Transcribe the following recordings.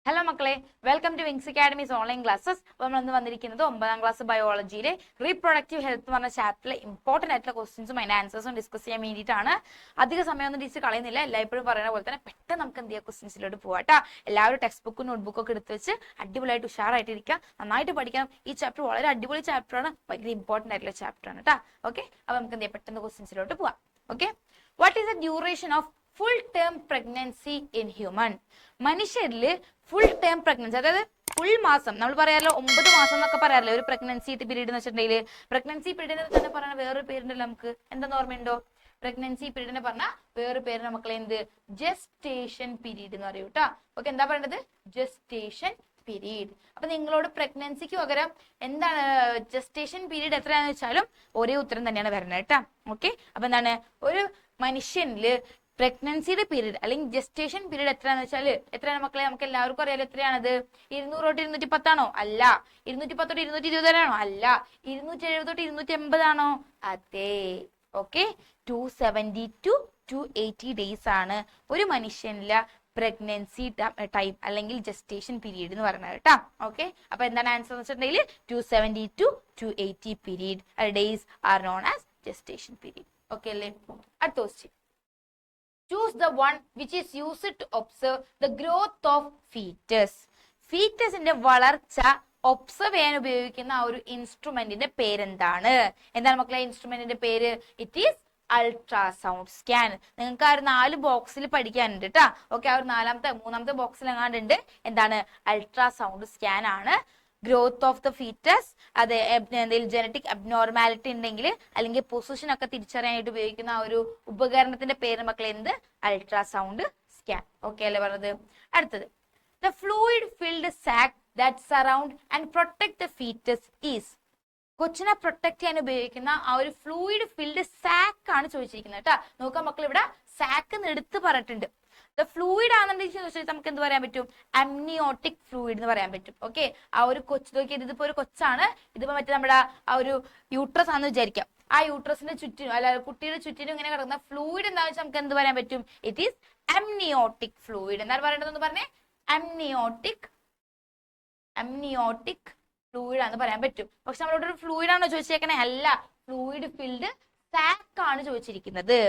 Hello മക്കളെ, welcome to wings academies online classes. അപ്പോൾ നമ്മൾ ഇന്ന് വന്നിരിക്കുന്നത് 9ാം ക്ലാസ് ബയോളജിയിലെ റീപ്രൊഡക്റ്റീവ് ഹെൽത്ത് എന്ന് പറഞ്ഞ ചാപ്റ്ററിലെ ഇമ്പോർട്ടന്റ് ആയിട്ടുള്ള ക്വസ്റ്റ്യൻസും അതിന്റെ ആൻസേഴ്സും ഡിസ്കസ് ചെയ്യാൻ വേണ്ടിയിട്ടാണ്. അധിക സമയമൊന്നും ടീച്ചർ കളയുന്നില്ല. എല്ലായ്പ്പോഴും പറയുന്ന പോലെ തന്നെ പെട്ടെന്ന് നമുക്ക് എന്ത് ചെയ്യാം, ക്വസ്റ്റ്യൻസിലോട്ട് പോകാം. എല്ലാവരും ടെക്സ്റ്റ് ബുക്കും നോട്ട്ബുക്കും ഒക്കെ എടുത്ത് വെച്ച് അടിപൊളിയായിട്ട് ഉഷാറായിട്ടിരിക്കുക, നന്നായിട്ട് പഠിക്കണം. ഈ ചാപ്റ്റർ വളരെ അടിപൊളി ചാപ്റ്ററാണ്, ഭയങ്കര ഇമ്പോർട്ടന്റ് ആയിട്ടുള്ള ചാപ്റ്ററാണ് കേട്ടോ. ഓക്കെ, അപ്പോൾ നമുക്ക് എന്ത് ചെയ്യാം, പെട്ടെന്ന് ക്വസ്റ്റ്യൻസിലോട്ട് പോവാം. Okay, what is the duration of full term pregnancy in human? മനുഷ്യരിൽ ഫുൾ ടേം പ്രഗ്നൻസി, അതായത് ഫുൾ മാസം, നമ്മൾ പറയാമല്ലോ 9 മാസം എന്നൊക്കെ പറയാറില്ല ഒരു പ്രഗ്നൻസി പീരീഡ് എന്ന് വെച്ചിട്ടുണ്ടെങ്കിൽ. പ്രഗ്നൻസി പീരീഡിനെ തന്നെ പറയുന്ന വേറൊരു പേരുണ്ടല്ലോ നമുക്ക്, എന്താന്ന് ഓർമ്മയുണ്ടോ? പ്രഗ്നൻസി പീരീഡിനെ പറഞ്ഞ വേറൊരു പേര് മക്കളെ എന്ത്? ജസ്റ്റേഷൻ പീരീഡ് എന്ന് പറയൂ കേട്ടോ. ഓക്കെ, എന്താ പറയേണ്ടത്? Gestation period. അപ്പൊ നിങ്ങളോട് പ്രഗ്നൻസിക്ക് പകരം എന്താണ് ജസ്റ്റേഷൻ പീരീഡ് എത്രയാണെന്ന് വെച്ചാലും ഒരേ ഉത്തരം തന്നെയാണ് വരുന്നത് കേട്ടോ. ഓക്കെ, അപ്പൊ എന്താണ്, ഒരു മനുഷ്യനില് പ്രഗ്നൻസിയുടെ പീരീഡ് അല്ലെങ്കിൽ ജസ്റ്റേഷൻ പീരീഡ് എത്രയാണെന്ന് വെച്ചാൽ എത്രയാണ് മക്കളെ? നമുക്ക് എല്ലാവർക്കും അറിയാലോ എത്രയാണത്. 200 തൊട്ട് 210 ആണോ? അല്ല. 210 തൊട്ട് 220 ആണോ? അല്ല. 270 തൊട്ട് 280 ആണോ? അതെ. ഓക്കെ, 270 to 280 ഡേയ്സ് ആണ് ഒരു മനുഷ്യനിലെ പ്രഗ്നൻസി ടൈം അല്ലെങ്കിൽ ജസ്റ്റേഷൻ പീരീഡ് എന്ന് പറയുന്നത് കേട്ടോ. ഓക്കെ, അപ്പൊ എന്താണ് ആൻസർ എന്ന് വെച്ചിട്ടുണ്ടെങ്കിൽ 270 to 280 period days R known as gestation period. Okay അല്ലേ? അടുത്ത question. Choose the one which is used to observe the growth of fetus. ഫീറ്റസിന്റെ വളർച്ച ഒബ്സർവ് ചെയ്യാൻ ഉപയോഗിക്കുന്ന ആ ഒരു ഇൻസ്ട്രുമെന്റിന്റെ പേരെന്താണ്? എന്താണ് മക്കളെ ഇൻസ്ട്രുമെന്റിന്റെ പേര്? It is ultrasound scan. നിങ്ങൾക്ക് ആ ഒരു 4 ബോക്സിൽ പഠിക്കാനുണ്ട് കേട്ടോ. ഓക്കെ, ആ ഒരു 3ാമത്തെ ബോക്സിൽ എങ്ങാണ്ടുണ്ട് എന്താണ്? അൾട്രാസൗണ്ട് സ്കാൻ ആണ്. ഗ്രോത്ത് ഓഫ് ദ ഫീറ്റസ്, അത് എന്തെങ്കിലും ജനറ്റിക് അബ്നോർമാലിറ്റി ഉണ്ടെങ്കിൽ അല്ലെങ്കിൽ പൊസിഷൻ ഒക്കെ തിരിച്ചറിയാനായിട്ട് ഉപയോഗിക്കുന്ന ആ ഒരു ഉപകരണത്തിന്റെ പേര് മക്കളെ എന്ത്? Ultrasound scan. ഓക്കെ അല്ലേ പറഞ്ഞത്? അടുത്തത്, the fluid filled sac that surround and protect the foetus is. കൊച്ചിനെ പ്രൊട്ടക്ട് ചെയ്യാൻ ഉപയോഗിക്കുന്ന ആ ഒരു ഫ്ലൂയിഡ് ഫിൽഡ് സാക്ക് ആണ് ചോദിച്ചിരിക്കുന്നത് കേട്ടോ. നോക്കാം മക്കൾ, ഇവിടെ സാക്ക് എടുത്ത് പറഞ്ഞിട്ടുണ്ട്. ദ ഫ്ലൂയിഡ് ആണെന്നുണ്ടെങ്കിൽ നമുക്ക് എന്ത് പറയാൻ പറ്റും? അമ്നിയോട്ടിക് ഫ്ലൂയിഡ് എന്ന് പറയാൻ പറ്റും. ഓക്കെ, ആ ഒരു കൊച്ചു നോക്കിയത്, ഇതിപ്പോ ഒരു കൊച്ചാണ്, ഇതിപ്പോ മറ്റേ നമ്മുടെ ആ ഒരു യൂട്രസ് ആണെന്ന് വിചാരിക്കാം. ആ യൂട്രസിന്റെ ചുറ്റിനും അല്ല കുട്ടിയുടെ ചുറ്റിനും ഇങ്ങനെ കിടക്കുന്ന ഫ്ലൂയിഡ് എന്താണെന്ന് വെച്ചാൽ നമുക്ക് എന്ത് പറയാൻ പറ്റും? It is amniotic fluid. എന്താണ് പറയേണ്ടതെന്ന് പറഞ്ഞേ? അമ്നിയോട്ടിക് ഫ്ലൂയിഡ് ആണെന്ന് പറയാൻ പറ്റും. പക്ഷെ നമ്മളോട് ഒരു ഫ്ലൂയിഡ് ആണോ ചോദിച്ചേക്കണേ? അല്ല, ഫ്ലൂയിഡ് ഫിൽഡ് സാക്ക് ആണ് ചോദിച്ചിരിക്കുന്നത്.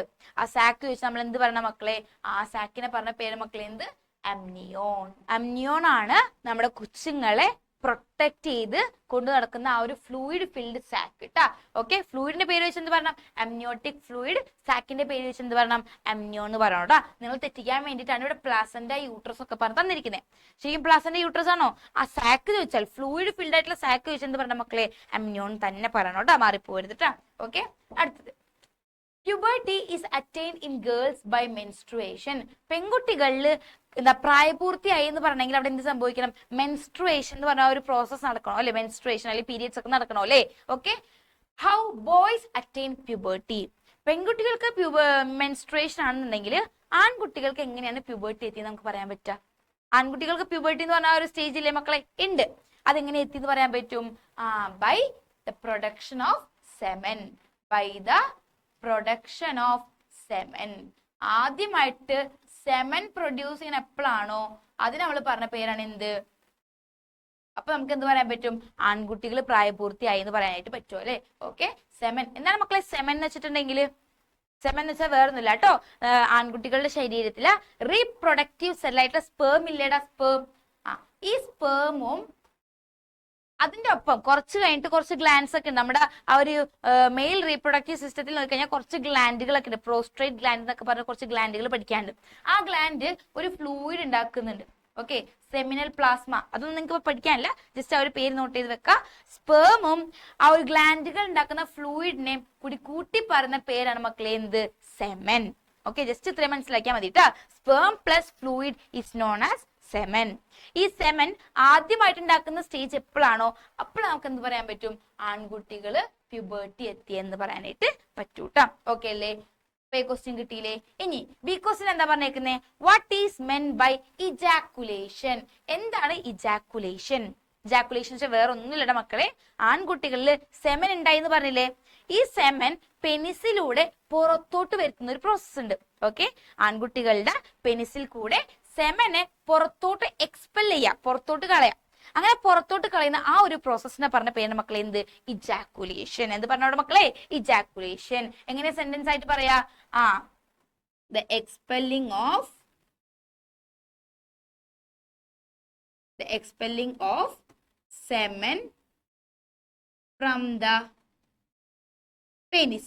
ആ സാക്ക് ചോദിച്ചാൽ നമ്മൾ എന്ത് പറയണം മക്കളെ? ആ സാക്കിനെ പറഞ്ഞ പേര് മക്കളെ എന്ത്? അമ്നിയോൺ. അമ്നിയോൺ ആണ് നമ്മുടെ കൊച്ചുങ്ങളെ പ്രൊട്ടക്ട് ചെയ്ത് കൊണ്ടു നടക്കുന്ന ആ ഒരു ഫ്ലൂയിഡ് ഫിൽഡ് സാക്ക് കേട്ടാ. ഓക്കെ, ഫ്ലൂയിഡിന്റെ പേര് വെച്ച് എന്ത് പറയണം? Amniotic fluid. സാക്കിന്റെ പേര് വെച്ച് എന്ത് പറയണം? അമ്നിയോൺ എന്ന് പറയണം കേട്ടാ. നിങ്ങൾ തെറ്റിക്കാൻ വേണ്ടിയിട്ടാണ് ഇവിടെ പ്ലാസന്റ യൂട്രസ് ഒക്കെ പറഞ്ഞ് തന്നിരിക്കുന്നത്. ശരിക്കും പ്ലാസന്റ യൂട്രസ് ആണോ? ആ സാക്ക് ചോദിച്ചാൽ ഫ്ലൂയിഡ് ഫിൽഡ് ആയിട്ടുള്ള സാക്ക് ചോദിച്ചാൽ എന്ത് പറയണം മക്കളെ? അമ്നിയോൺ തന്നെ പറയണം കേട്ടാ, മാറിപ്പോരുത് കേട്ടാ. ഓക്കെ, അടുത്തത്, puberty is attained in girls by menstruation. പെൺകുട്ടികളിൽ എന്താ പ്രായപൂർത്തിയായി എന്ന് പറഞ്ഞെങ്കിൽ അവിടെ എന്ത് സംഭവിക്കണം? മെൻസ്ട്രുവേഷൻ എന്ന് പറഞ്ഞ ഒരു പ്രോസസ് നടക്കണോ അല്ലെ? മെൻസ്ട്രുവേഷൻ അല്ലെങ്കിൽ പീരിയഡ്സ് ഒക്കെ നടക്കണോ അല്ലേ? Okay, how boys attain puberty. പെൺകുട്ടികൾക്ക് മെൻസ്ട്രുവേഷൻ ആണെന്നുണ്ടെങ്കിൽ ആൺകുട്ടികൾക്ക് എങ്ങനെയാണ് പ്യൂബർട്ടി എത്തിയെന്ന് നമുക്ക് പറയാൻ പറ്റുക? ആൺകുട്ടികൾക്ക് പ്യൂബർട്ടി എന്ന് പറഞ്ഞ ഒരു സ്റ്റേജ് ഇല്ലേ മക്കളെ? ഉണ്ട്. അതെങ്ങനെ എത്തിയെന്ന് പറയാൻ പറ്റും? By the production of semen. By the production of semen. ആദ്യമായിട്ട് സെമൻ പ്രൊഡ്യൂസ് ചെയ്യുന്ന എപ്പോഴാണോ അതിന് നമ്മൾ പറഞ്ഞ പേരാണ് എന്ത്? അപ്പൊ നമുക്ക് എന്ത് പറയാൻ പറ്റും? ആൺകുട്ടികൾ പ്രായപൂർത്തിയായി എന്ന് പറയാനായിട്ട് പറ്റുമോ അല്ലെ? ഓക്കെ, സെമൻ എന്താണ് മക്കളെ? സെമൻ എന്ന് വെച്ചിട്ടുണ്ടെങ്കിൽ, സെമൻ എന്ന് വെച്ചാൽ വേറൊന്നുമില്ല കേട്ടോ. ആൺകുട്ടികളുടെ ശരീരത്തില് റീപ്രൊഡക്റ്റീവ് സെല്ലായിട്ടുള്ള സ്പേം ഇല്ലേടാ, സ്പേം. ഈ സ്പേമും അതിന്റെ ഒപ്പം കുറച്ച് കഴിഞ്ഞിട്ട് കുറച്ച് ഗ്ലാൻഡ്സ് ഒക്കെ ഉണ്ട്. നമ്മുടെ ആ ഒരു മെയിൽ റീപ്രൊഡക്റ്റീവ് സിസ്റ്റത്തിൽ നോക്കിക്കഴിഞ്ഞാൽ കുറച്ച് ഗ്ലാൻഡുകളൊക്കെ ഉണ്ട്. പ്രോസ്ട്രേറ്റ് ഗ്ലാൻഡ് എന്നൊക്കെ പറഞ്ഞ കുറച്ച് ഗ്ലാൻഡുകൾ പഠിക്കാനുണ്ട്. ആ ഗ്ലാൻഡ് ഒരു ഫ്ലൂയിഡ് ഉണ്ടാക്കുന്നുണ്ട്. Okay, seminal plasma. അതൊന്നും നിങ്ങൾക്ക് പഠിക്കാനില്ല, ജസ്റ്റ് ആ ഒരു പേര് നോട്ട് ചെയ്ത് വെക്കുക. സ്പേമും ആ ഒരു ഗ്ലാൻഡുകൾ ഉണ്ടാക്കുന്ന ഫ്ലൂയിഡിനെയും കൂടി കൂട്ടി പറയുന്ന പേരാണ് മക്കളെ എന്ത്? സെമൻ. ഓക്കെ, ജസ്റ്റ് ഇത്രയും മനസ്സിലാക്കിയാൽ മതി കേട്ടോ. Sperm plus fluid is known as semen. ഈ സെമൻ ആദ്യമായിട്ട് ഉണ്ടാക്കുന്ന സ്റ്റേജ് എപ്പോഴാണോ അപ്പോൾ നമുക്ക് എന്ത് പറയാൻ പറ്റും? ആൺകുട്ടികള് പ്യൂബർട്ടി എത്തിയെന്ന് പറയാനായിട്ട് പറ്റൂട്ടാ. ഓക്കെ അല്ലേ? ക്വസ്റ്റ്യൻ കിട്ടിയില്ലേ? ഇനി ബി ക്വസ്റ്റ്യൻ എന്താ പറഞ്ഞേക്കുന്നേ? What is meant by ejaculation. എന്താണ് ഇജാക്കുലേഷൻ? ഇജാക്കുലേഷൻ വേറെ ഒന്നുമില്ലട മക്കളെ, ആൺകുട്ടികളിൽ സെമൻ ഉണ്ടായി എന്ന് പറഞ്ഞില്ലേ? ഈ സെമൻ പെനിസിലൂടെ പുറത്തോട്ട് വരുത്തുന്ന ഒരു പ്രോസസ് ഉണ്ട്. ഓക്കെ, ആൺകുട്ടികളുടെ പെനിസിൽ കൂടെ സെമനെ പുറത്തോട്ട് എക്സ്പെൽ ചെയ്യാം, പുറത്തോട്ട് കളയാം. അങ്ങനെ പുറത്തോട്ട് കളയുന്ന ആ ഒരു പ്രോസസ്സിനെ പറഞ്ഞ പേര് മക്കളെ എന്ത്? ഇജാക്കുലേഷൻ. എന്ത് പറഞ്ഞോടെ മക്കളെ? ഇജാക്കുലേഷൻ. എങ്ങനെ സെന്റൻസ് ആയിട്ട് പറയാ? the expelling of semen from the penis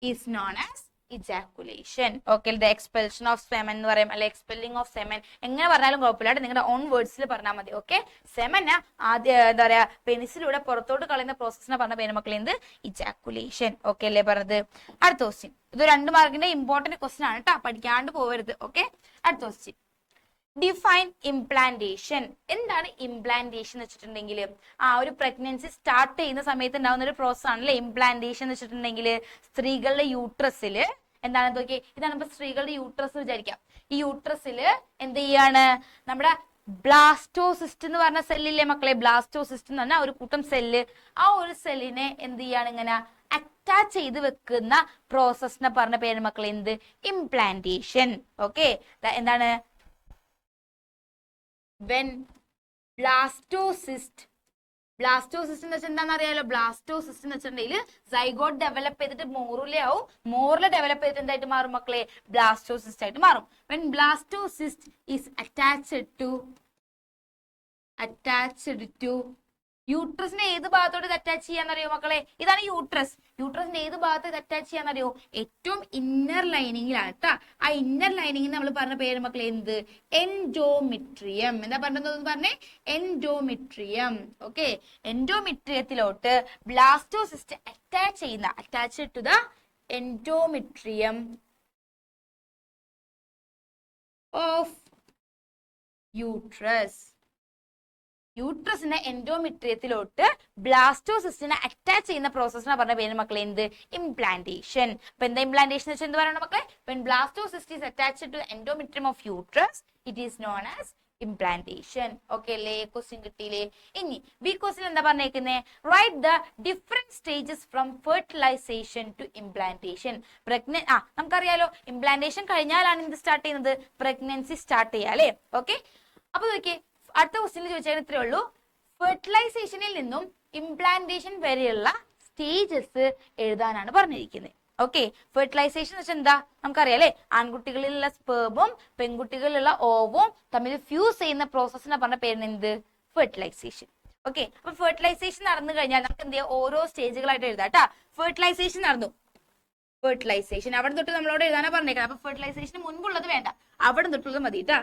is known as ejaculation. Okay, the expulsion of semen എന്ന് പറയും, അല്ലെ expelling of semen, എങ്ങനെ പറഞ്ഞാലും കുഴപ്പമില്ല, നിങ്ങളുടെ ഓൺ വേർഡ്സിൽ പറഞ്ഞാൽ മതി. ഓക്കെ, സെമന് ആദ്യം എന്താ പറയാ പെനിസിലൂടെ പുറത്തോട്ട് കളയുന്ന പ്രോസസ്സിനെ പറഞ്ഞ പേര് മക്കളെ എന്ത്? ഇജാക്കുലേഷൻ. ഓക്കെ അല്ലേ പറഞ്ഞത്? അടുത്ത ക്വസ്റ്റ്യൻ, ഇത് 2 മാർക്കിന്റെ ഇമ്പോർട്ടന്റ് ക്വസ്റ്റ്യൻ ആണ് കേട്ടോ, പഠിക്കാണ്ട് പോകരുത്. ഓക്കെ, അടുത്ത ക്വസ്റ്റ്യൻ, ഡിഫൈൻ ഇംപ്ലാന്റേഷൻ. എന്താണ് ഇംപ്ലാന്റേഷൻ എന്ന് വെച്ചിട്ടുണ്ടെങ്കിൽ ഒരു പ്രഗ്നൻസി സ്റ്റാർട്ട് ചെയ്യുന്ന സമയത്ത് ഉണ്ടാവുന്ന ഒരു പ്രോസസ് ആണല്ലേ ഇംപ്ലാന്റേഷൻ എന്ന് വെച്ചിട്ടുണ്ടെങ്കിൽ. സ്ത്രീകളുടെ യൂട്രസിൽ എന്താണ് നോക്കിയേ, ഇതാണ് ഇപ്പൊ സ്ത്രീകളുടെ യൂട്രസ് വിചാരിക്കാം. ഈ യൂട്രസിൽ എന്ത് ചെയ്യാണ്, നമ്മുടെ ബ്ലാസ്റ്റോസിസ്റ്റ് എന്ന് പറഞ്ഞ സെല്ലില്ലേ മക്കളെ? ബ്ലാസ്റ്റോസിസ്റ്റ് എന്ന് പറഞ്ഞാൽ ഒരു കൂട്ടം സെല്ല്. ആ ഒരു സെല്ലിനെ എന്ത് ചെയ്യാണ്, ഇങ്ങനെ അറ്റാച്ച് ചെയ്ത് വെക്കുന്ന പ്രോസസ്സിനെ പറഞ്ഞ പേര് മക്കളെ എന്ത്? ഇംപ്ലാന്റേഷൻ. ഓക്കെ, എന്താണ്? when blastocyst എന്ന് വെച്ചാൽ എന്താണെന്ന് അറിയാലോ? ബ്ലാസ്റ്റോസിസ്റ്റ് എന്ന് വെച്ചിട്ടുണ്ടെങ്കിൽ സൈഗോട്ട് ഡെവലപ്പ് ചെയ്തിട്ട് മോറിലാവും, മോറിൽ ഡെവലപ്പ് ചെയ്തിട്ട് എന്തായിട്ട് മാറും മക്കളെ? ബ്ലാസ്റ്റോസിസ്റ്റ് ആയിട്ട് മാറും. when blastocyst is attached to യൂട്രസിനെ ഏത് ഭാഗത്തോട്ട് അറ്റാച്ച് ചെയ്യാന്നറിയോ മക്കളെ? ഇതാണ് യൂട്രസ്. യൂട്രസിന്റെ ഏത് ഭാഗത്ത് അറ്റാച്ച് ചെയ്യാന്നറിയോ? ഏറ്റവും ഇന്നർ ലൈനിങ്ങിലാണ് കേട്ടോ. ആ ഇന്നർ ലൈനിങ്ങിന് നമ്മൾ പറഞ്ഞ പേര് മക്കളെ എന്ത്? എൻഡോമെട്രിയം. എന്താ പറഞ്ഞതെന്ന് പറഞ്ഞേ? എൻഡോമെട്രിയം. ഓക്കെ, എൻഡോമെട്രിയത്തിലോട്ട് blastocyst attach to the endometrium of uterus. യൂട്രസിന്റെ എൻഡോമെട്രിയത്തിലോട്ട് ബ്ലാസ്റ്റോസിസ്റ്റിനെ അറ്റാച്ച് ചെയ്യുന്ന പ്രോസസ്സിനെ പറഞ്ഞ പേര് മക്കളെ എന്ത്? ഇംപ്ലാന്റേഷൻ. അപ്പൊ എന്താ ഇംപ്ലാന്റേഷൻ എന്ന് വെച്ചാൽ എന്ത് പറയണം മക്കളെ? when blastocyst is attached to the endometrium of uterus it is known as implantation. Okay അല്ലേ? ക്വസ്റ്റ്യൻ കിട്ടിയില്ലേ? ഇനി ബി ക്വസ്റ്റ്യൻ എന്താ പറഞ്ഞേക്കുന്നേ? Write the different stages from fertilisation to implantation. നമുക്കറിയാലോ ഇംപ്ലാന്റേഷൻ കഴിഞ്ഞാലാണ് എന്ത് സ്റ്റാർട്ട് ചെയ്യുന്നത്? പ്രഗ്നൻസി സ്റ്റാർട്ട് ചെയ്യുക അല്ലേ? ഓക്കെ, അപ്പൊ നോക്കിയേ, അടുത്ത ക്വസ്റ്റ്യനിൽ ചോദിച്ചാൽ ഇത്രേ ഉള്ളൂ. ഫെർട്ടിലൈസേഷനിൽ നിന്നും ഇംപ്ലാന്റേഷൻ വരെയുള്ള സ്റ്റേജസ് എഴുതാനാണ് പറഞ്ഞിരിക്കുന്നത്. ഓക്കെ, ഫെർട്ടിലൈസേഷൻ എന്ന് വെച്ചാൽ എന്താ നമുക്കറിയാം അല്ലെ? ആൺകുട്ടികളിലുള്ള സ്പേമും പെൺകുട്ടികളിലുള്ള ഓവും തമ്മിൽ ഫ്യൂസ് ചെയ്യുന്ന പ്രോസസ്സിനെ പറഞ്ഞ പേരിന് എന്ത്? ഫെർട്ടിലൈസേഷൻ. ഓക്കെ, അപ്പൊ ഫെർട്ടിലൈസേഷൻ നടന്നു കഴിഞ്ഞാൽ നമുക്ക് എന്ത് ചെയ്യാം? ഓരോ സ്റ്റേജുകളായിട്ട് എഴുതാം കേട്ടാ. ഫെർട്ടിലൈസേഷൻ നടന്നു, ഫെർട്ടിലൈസേഷൻ അവിടെ തൊട്ട് നമ്മളോട് എഴുതാനാ പറഞ്ഞേക്കണം. അപ്പൊ ഫെർട്ടിലൈസേഷന് മുൻപുള്ളത് വേണ്ട, അവിടെ തൊട്ടുള്ളത് മതി കേട്ടാ.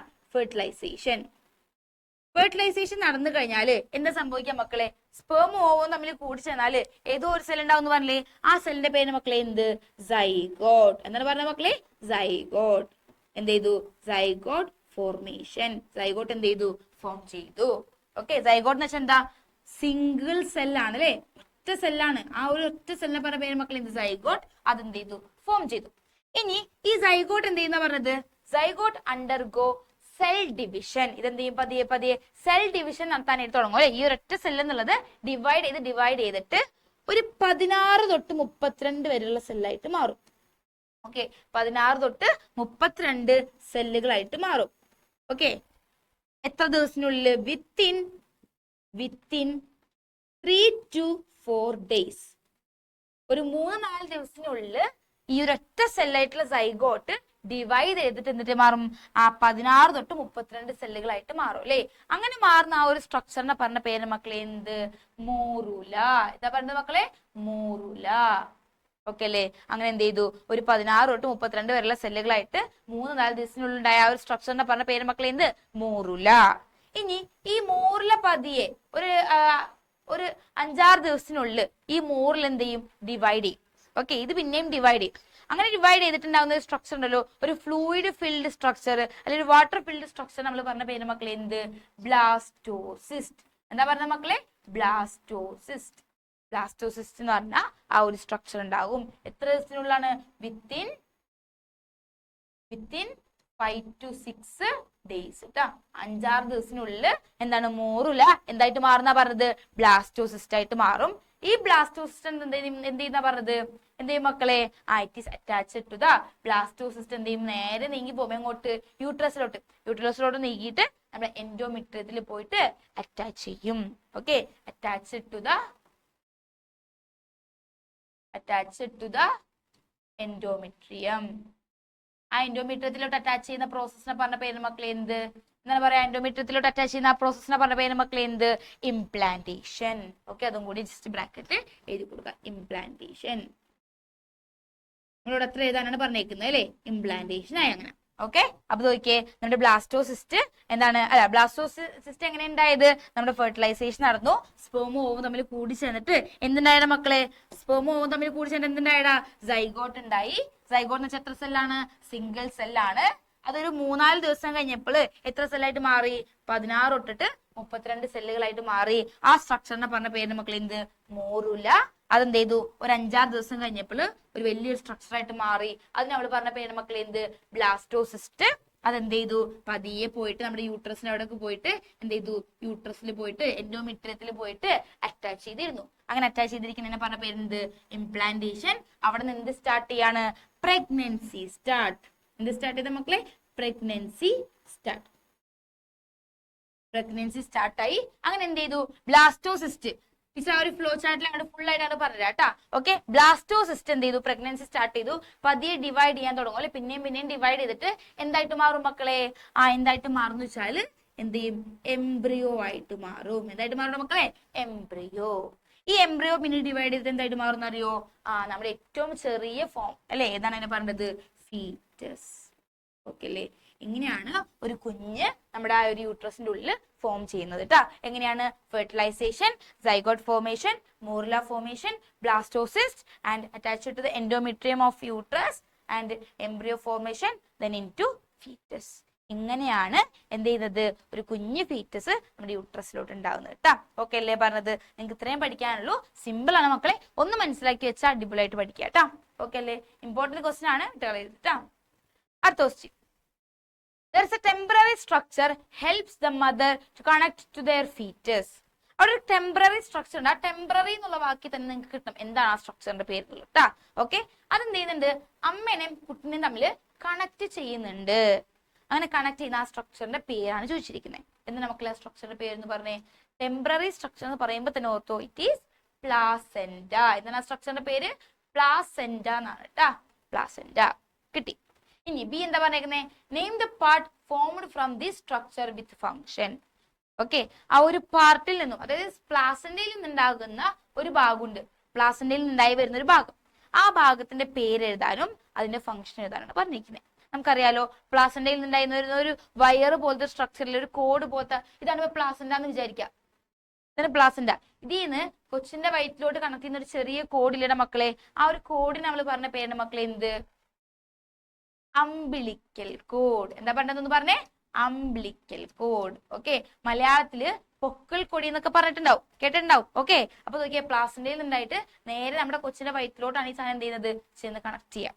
ഫെർട്ടിലൈസേഷൻ നടന്നു കഴിഞ്ഞാല് എന്താ സംഭവിക്കാം മക്കളെ? സ്പേമും ഓവും തമ്മിൽ കൂടി ചെന്നാല് ഏതോ ഒരു സെൽ ഉണ്ടാവും പറഞ്ഞേ. ആ സെല്ലിന്റെ പേര് മക്കളെ എന്ത്? സൈഗോട്ട്. എന്താണ് പറഞ്ഞ മക്കളെ? സൈഗോട്ട്. എന്ത് ചെയ്തു? Zygote formation. സൈഗോട്ട് എന്ത് ചെയ്തു? ഫോം ചെയ്തു. ഓക്കെ, സൈഗോട്ട് എന്ന് വെച്ചാൽ എന്താ? സിംഗിൾ സെല്ലാണ് അല്ലെ? ഒറ്റ സെല്ലാണ്. ആ ഒരു ഒറ്റ സെല്ലിനെ പറഞ്ഞ പേര് മക്കളെ എന്ത്? സൈഗോട്ട്. അതെന്ത് ചെയ്തു? ഫോം ചെയ്തു. ഇനി ഈ സൈഗോട്ട് എന്ത് ചെയ്യുന്ന പറഞ്ഞത്? Zygote undergo cell division. ഇതെന്ത് ചെയ്യും? പതിയെ സെൽ ഡിവിഷൻ നടത്താനായിട്ട് തുടങ്ങും അല്ലെ? ഈ ഒരൊറ്റ സെൽ എന്നുള്ളത് ഡിവൈഡ് ചെയ്തിട്ട് ഒരു 16 തൊട്ട് 32 വരെയുള്ള സെല്ലായിട്ട് മാറും. ഓക്കെ, 16 തൊട്ട് 32 സെല്ലുകളായിട്ട് മാറും. ഓക്കെ, എത്ര ദിവസത്തിനുള്ളിൽ? Within 3 to 4 days. ഒരു 3-4 ദിവസത്തിനുള്ളിൽ ഈ ഒരൊറ്റ സെല്ലായിട്ടുള്ള സൈഗോട്ട് ഡിവൈഡ് ചെയ്തിട്ട് എന്നിട്ട് മാറും? 16 തൊട്ട് 32 സെല്ലുകളായിട്ട് മാറും അല്ലെ? അങ്ങനെ മാറുന്ന ആ ഒരു സ്ട്രക്ചറിനെ പറഞ്ഞ പേര് മക്കളെ എന്ത്? മോറുല. എന്താ പറഞ്ഞത് മക്കളെ? മോറുല. ഓക്കെ അല്ലേ? അങ്ങനെ എന്ത് ചെയ്തു? ഒരു 16 തൊട്ട് 32 വരെയുള്ള സെല്ലുകളായിട്ട് 3-4 ദിവസത്തിനുള്ളിൽ ഉണ്ടായ ആ ഒരു സ്ട്രക്ചറിനെ പറഞ്ഞ പേര് മക്കളെ എന്ത്? മോറുല. ഇനി ഈ മോറുല പതിയെ ഒരു 5-6 ദിവസത്തിനുള്ളിൽ ഈ മോറിൽ എന്ത് ചെയ്യും? ഡിവൈഡ് ചെയ്യും. ഓക്കെ, ഇത് പിന്നെയും ഡിവൈഡ് ചെയ്യും. അങ്ങനെ ഡിവൈഡ് ചെയ്തിട്ടുണ്ടാവുന്ന ഒരു സ്ട്രക്ചർ ഉണ്ടല്ലോ, ഒരു ഫ്ലൂയിഡ് ഫിൽഡ് സ്ട്രക്ചർ അല്ലെങ്കിൽ ഒരു വാട്ടർ ഫിൽഡ് സ്ട്രക്ചർ നമ്മൾ പറഞ്ഞ പേര് മക്കളെ എന്ത്? ബ്ലാസ്റ്റോസിസ്റ്റ്. എന്താ പറഞ്ഞ മക്കളെ? ബ്ലാസ്റ്റോസിസ്റ്റ്. ബ്ലാസ്റ്റോസിസ്റ്റ് എന്ന് പറഞ്ഞാൽ ആ ഒരു സ്ട്രക്ചർ ഉണ്ടാകും. എത്ര ദിവസത്തിനുള്ളാണ്? വിത്തിൻ 5 to 6 days കേട്ടോ. 5-6 ദിവസത്തിനുള്ളിൽ എന്താണ് മോറുല എന്തായിട്ട് മാറുന്ന പറഞ്ഞത്? ബ്ലാസ്റ്റോസിസ്റ്റ് ആയിട്ട് മാറും. ഈ ബ്ലാസ്റ്റോസിസ്റ്റ് എന്ത് ചെയ്യുന്ന പറഞ്ഞത്? എന്ത് ചെയ്യും മക്കളെ? It is attached to the blastocyst. എന്ത് ചെയ്യും? നേരെ നീങ്ങി പോകും എങ്ങോട്ട്? യൂട്രസിലോട്ട് നീങ്ങിയിട്ട് നമ്മുടെ എൻഡോമെട്രിയത്തിൽ പോയിട്ട് അറ്റാച്ച് ചെയ്യും. Okay, attached to the endometrium. ആ എൻഡോമെട്രിയത്തിലോട്ട് അറ്റാച്ച് ചെയ്യുന്ന പ്രോസസ്സിനെ പറഞ്ഞ പേര് മക്കളെ എന്ത്? എന്താണ് പറയാ? എൻഡോമെട്രിയത്തിലോട്ട് അറ്റാച്ച് ചെയ്യുന്ന ആ പ്രോസസ്സിനെ പറഞ്ഞ പേര് മക്കളെ എന്ത്? ഇംപ്ലാന്റേഷൻ. ഓക്കെ, അതും കൂടി ജസ്റ്റ് ബ്രാക്കറ്റ് എഴുതി കൊടുക്കുക. ഇംപ്ലാന്റേഷൻ. നിങ്ങളോട് എത്ര എഴുതാനാണ് പറഞ്ഞേക്കുന്നത് അല്ലേ? ഇംപ്ലാന്റേഷൻ ആയി അങ്ങനെ. ഓക്കെ, അപ്പൊ നോക്കിയേ, നമ്മുടെ ബ്ലാസ്റ്റോസിസ്റ്റ് എന്താണ്? ബ്ലാസ്റ്റോസിസ്റ്റ് എങ്ങനെ ഉണ്ടായത്? നമ്മുടെ ഫെർട്ടിലൈസേഷൻ നടന്നു, സ്പേമും ഓവും തമ്മിൽ കൂടി ചേർന്നിട്ട് എന്തുണ്ടായടാ മക്കളെ? സ്പേമും ഓവും തമ്മിൽ കൂടി ചേർന്നിട്ട് എന്തുണ്ടായടാ? സൈഗോട്ട് ഉണ്ടായി. സൈഗോട്ട് എന്ന് വെച്ചാൽ എത്ര സെല്ലാണ്? സിംഗിൾ സെല്ലാണ്. അതൊരു 3-4 ദിവസം കഴിഞ്ഞപ്പോൾ എത്ര സെല്ലായിട്ട് മാറി? 16 തൊട്ടിട്ട് 32 സെല്ലുകളായിട്ട് മാറി. ആ സ്ട്രക്ചറിനെ പറഞ്ഞ പേര് മക്കൾ എന്ത്? മോറുല. അതെന്ത് ചെയ്തു? ഒരു 5-6 ദിവസം കഴിഞ്ഞപ്പോൾ ഒരു വലിയൊരു സ്ട്രക്ചർ ആയിട്ട് മാറി. അതിന് അവള് പറഞ്ഞ പേര് മക്കൾ എന്ത്? ബ്ലാസ്റ്റോസിസ്റ്റ്. അതെന്ത് ചെയ്തു? പതിയെ പോയിട്ട് നമ്മുടെ യൂട്രസിന്റെ അവിടേക്ക് പോയിട്ട് എന്ത് ചെയ്തു? യൂട്രസിൽ പോയിട്ട് എൻഡോമെട്രിയത്തിൽ പോയിട്ട് അറ്റാച്ച് ചെയ്തിരുന്നു. അങ്ങനെ അറ്റാച്ച് ചെയ്തിരിക്കുന്നതിനെ പറഞ്ഞ പേരെന്ത്? ഇംപ്ലാന്റേഷൻ. അവിടെ നിന്ന് എന്ത് സ്റ്റാർട്ട് ചെയ്യാണ്? Pregnancy start. എന്ത് സ്റ്റാർട്ട് ചെയ്ത മക്കളെ? Pregnancy start. പ്രഗ്നൻസി സ്റ്റാർട്ടായി. അങ്ങനെ എന്ത് ചെയ്തു? ബ്ലാസ്റ്റോസിസ്റ്റ്. ആ ഒരു ഫ്ലോ ചാർട്ടിലാണ് ഫുൾ ആയിട്ടാണ് പറഞ്ഞത് കേട്ടാ. ഓക്കെ, ബ്ലാസ്റ്റോസിസ്റ്റ് എന്ത് ചെയ്തു? പ്രഗ്നൻസി സ്റ്റാർട്ട് ചെയ്തു. പതിയെ ഡിവൈഡ് ചെയ്യാൻ തുടങ്ങും അല്ലെ? പിന്നെയും ഡിവൈഡ് ചെയ്തിട്ട് എന്തായിട്ട് മാറും മക്കളെ? എന്തായിട്ട് മാറും വെച്ചാൽ എന്ത് ചെയ്യും? എംബ്രിയോ ആയിട്ട് മാറും. എന്തായിട്ട് മാറും മക്കളെ? എംബ്രിയോ. ഈ എംബ്രിയോ പിന്നെ ഡിവൈഡ് ചെയ്തിട്ട് എന്തായിട്ട് മാറും അറിയോ? നമ്മുടെ ഏറ്റവും ചെറിയ ഫോം അല്ലെ? ഏതാണ് അതിനെ പറഞ്ഞത്? ഫീറ്റസ്. ഓക്കെ അല്ലേ? ഇങ്ങനെയാണ് ഒരു കുഞ്ഞ് നമ്മുടെ ആ ഒരു യൂട്രസിന്റെ ഉള്ളിൽ ഫോം ചെയ്യുന്നത് കേട്ടാ. എങ്ങനെയാണ്? Fertilisation, zygote formation, morula formation, blastocyst and attached to the endometrium of uterus and embryo formation, then into foetus. ഇങ്ങനെയാണ് എന്ത് ചെയ്യുന്നത്? ഒരു കുഞ്ഞു ഫീറ്റസ് നമ്മുടെ യൂട്രസിലോട്ട് ഉണ്ടാവുന്നത് കേട്ടാ. ഓക്കെ അല്ലേ പറഞ്ഞത്? നിങ്ങൾക്ക് ഇത്രയും പഠിക്കാനുള്ളൂ. സിമ്പിൾ ആണ് മക്കളെ. ഒന്ന് മനസ്സിലാക്കി വെച്ചാൽ അടിപൊളിയായിട്ട് പഠിക്കുക കേട്ടാ. ഓക്കെ അല്ലേ? ഇമ്പോർട്ടന്റ് ക്വസ്റ്റ്യൻ ആണ് കേട്ടാ. അടുത്ത question. There is a temporary structure helps the mother to connect to their fetus. അവിടെ ഒരു ടെമ്പററി സ്ട്രക്ചർ ഉണ്ട്. ആ ടെമ്പററി എന്നുള്ള വാക്കി തന്നെ നിങ്ങൾക്ക് കിട്ടും എന്താണ് ആ സ്ട്രക്ചറിന്റെ പേര് കേട്ടാ. ഓക്കെ, അതെന്ത് ചെയ്യുന്നുണ്ട്? അമ്മേനെയും കുട്ടിനെയും തമ്മിൽ കണക്ട് ചെയ്യുന്നുണ്ട്. അങ്ങനെ കണക്ട് ചെയ്യുന്ന ആ സ്ട്രക്ചറിന്റെ പേരാണ് ചോദിച്ചിരിക്കുന്നത്. എന്താണ് മക്കളെ ആ സ്ട്രക്ചറിന്റെ പേര് എന്ന് പറഞ്ഞേ? ടെമ്പററി സ്ട്രക്ചർ എന്ന് പറയുമ്പോൾ തന്നെ ഓർത്തോ, ഇറ്റ് ഈസ് പ്ലാസെന്റ. എന്താണ് ആ സ്ട്രക്ചറിന്റെ പേര്? പ്ലാസെന്റ എന്നാണ് കേട്ടാ. പ്ലാസെന്റ കിട്ടി. ഇനി ബി എന്താ പറഞ്ഞേക്കുന്നേ? Name the part formed from this structure with function. Okay, ആ ഒരു പാർട്ടിൽ നിന്നും, അതായത് പ്ലാസന്റയിൽ നിന്നുണ്ടാകുന്ന ഒരു ഭാഗമുണ്ട്. പ്ലാസന്റയിൽ നിന്നുണ്ടായി വരുന്ന ഒരു ഭാഗം. ആ ഭാഗത്തിന്റെ പേര് എഴുതാനും അതിന്റെ ഫംഗ്ഷൻ എഴുതാനാണ് പറഞ്ഞിരിക്കുന്നത്. നമുക്കറിയാലോ, പ്ലാസന്റയിൽ നിന്നുണ്ടായിരുന്ന ഒരു വയർ പോലത്തെ സ്ട്രക്ചറിൽ ഒരു കോഡ് പോലത്തെ ഇതാണ് പ്ലാസന്റ എന്ന് വിചാരിക്കുക. ഇതാണ് പ്ലാസന്റ. ഇതിന്ന് കൊച്ചിന്റെ വയറ്റിലോട്ട് കണക്ട് ചെയ്യുന്ന ഒരു ചെറിയ കോഡില്ലേടെ മക്കളെ. ആ ഒരു കോഡിന് നമ്മൾ പറഞ്ഞ പേരുടെ മക്കളെ എന്ത്? അംബിളിക്കൽ കോഡ്. എന്താ പറഞ്ഞതെന്ന് പറഞ്ഞേ? അംബിളിക്കൽ കോഡ്. ഓക്കെ, മലയാളത്തില് പൊക്കിൾ കൊടി എന്നൊക്കെ പറഞ്ഞിട്ടുണ്ടാവും, കേട്ടിട്ടുണ്ടാവും. ഓക്കെ, അപ്പൊ നോക്കിയാൽ പ്ലാസന്റയിൽ നിന്നായിട്ട് നേരെ നമ്മുടെ കൊച്ചിന്റെ വയറ്റിലോട്ടാണ് ഈ സാധനം എന്ത് ചെയ്യുന്നത്? ചെന്ന് കണക്ട് ചെയ്യാം.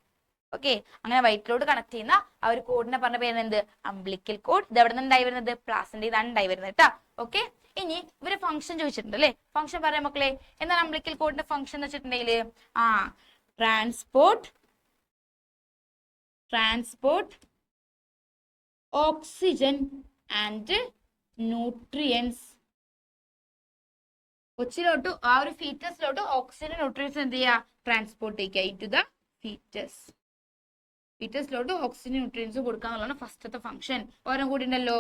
ഓക്കെ, അങ്ങനെ വയറ്റിലോട്ട് കണക്ട് ചെയ്യുന്ന ആ ഒരു കോഡിനെ പറഞ്ഞ പേര് എന്ത്? അംബിളിക്കൽ കോഡ്. ഇത് എവിടെ നിന്ന് ഉണ്ടായി വരുന്നത്? പ്ലാസന്റയിലാണ് ഉണ്ടായി വരുന്നത് കേട്ടാ. ഓക്കെ, ഇനി ഇവര് ഫംഗ്ഷൻ ചോദിച്ചിട്ടുണ്ട് അല്ലെ? ഫംഗ്ഷൻ പറയാം മക്കളെ. എന്താണ് അംബിളിക്കൽ കോഡിന്റെ ഫംഗ്ഷൻ എന്ന് വെച്ചിട്ടുണ്ടെങ്കിൽ ട്രാൻസ്പോർട്ട് ഓക്സിജൻ ആൻഡ് ന്യൂട്രിയൻസ്. കൊച്ചിലോട്ട് ആ ഒരു ഫീറ്റസിലോട്ട് ഓക്സിജൻ ന്യൂട്രിയൻസ് എന്ത് ചെയ്യുക? ട്രാൻസ്പോർട്ട് ചെയ്യുക ഇൻ ടു ദ ഫീറ്റസ്. ഫീറ്റസിലോട്ട് ഓക്സിജൻ ന്യൂട്രിയൻസ് കൊടുക്കുക എന്നുള്ളതാണ് ഫസ്റ്റത്തെ ഫംഗ്ഷൻ. ഓരോ കൂടി ഉണ്ടല്ലോ.